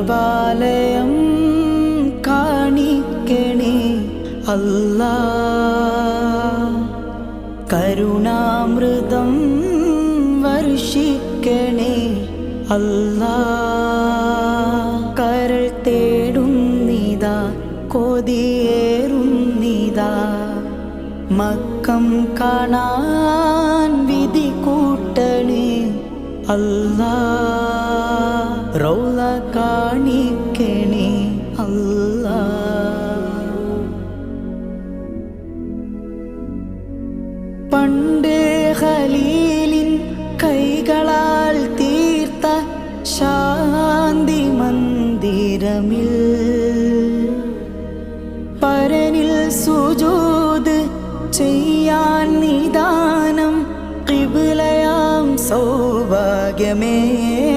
കഅബാലയം കാണിക്കണേ അല്ലാ. കരുണാമൃതം വർഷിക്കണേ അല്ലാ. കരൾ തേടുന്നിതാ കൊതിയേറുന്നിതാ മക്കം കാണാൻ വിധി കൂട്ടണേ അല്ലാ. റൗള കാണിക്കണേ അല്ലാ. പണ്ട് ഖലീലിൻ കൈകളാൽ തീർത്ത ശാന്തി മന്ദിരമിൽ പരനിൽ സുജൂദ് ചെയ്യാൻ നിദാനം ഖിബ്ലയാം സൗഭാഗ്യമേ.